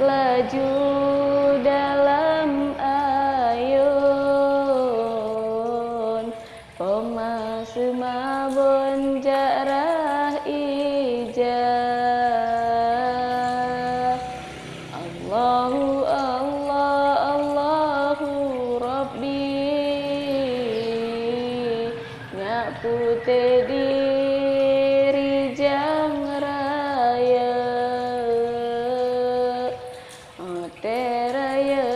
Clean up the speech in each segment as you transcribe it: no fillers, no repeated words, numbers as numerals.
Laju dalam ayun Poma semabun jarah ijah Allahu Allah Allahu Rabbi Ngapute diri jang raya teraya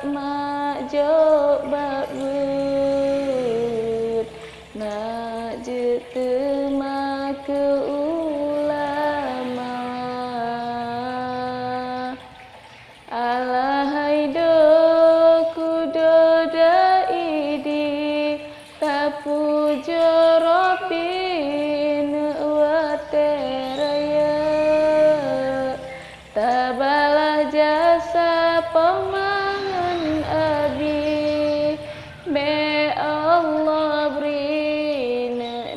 mak jobak but nak jetema ke ulama alahai do kudo daidi tapu joropin wa teraya tabalah jasa pemangan abi be Allah beri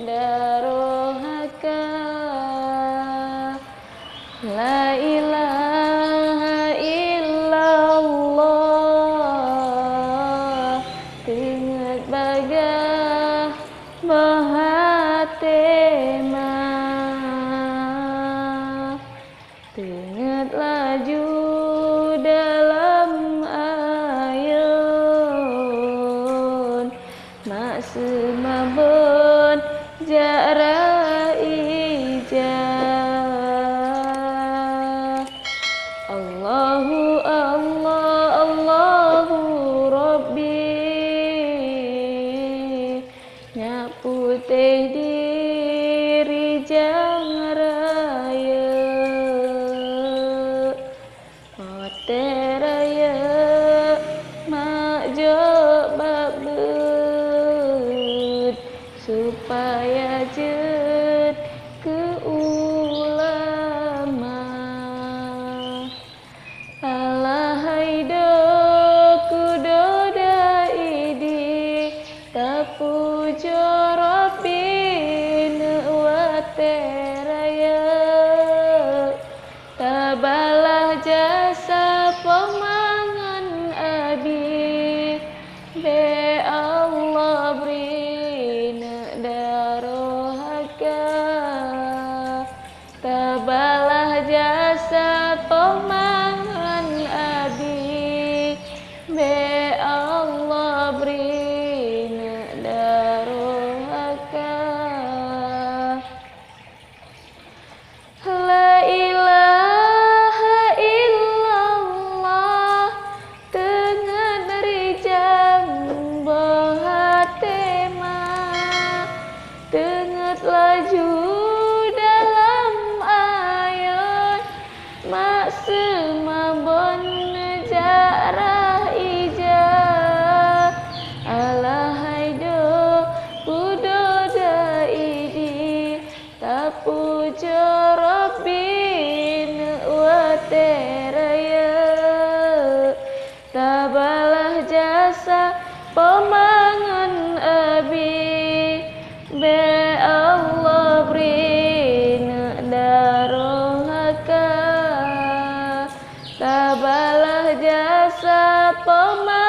darohaka la ilaha illallah ingat bagah bahatema ingat laju dalam ayun mak semabun jarah ijah Allahu Allah Allahu Rabbi nyaputeh diri jang raya teraya mak jobak but supaya jet ke ulama alahai do kudo daidi tapu joropin wa teraya tabalah jasa pemangan abi be Allah beri darohaka tabalah jasa pemangan abi be Allah beri darohaka la ilaha illallah tengah dari jam bahatema tengah laju dalam ayun mak semabun jarah ijah alahai do kudo daidi tapu joropin wa teraya tabalah jasa pemangan abi be Allah beri darohaka tabalah jasa pemangan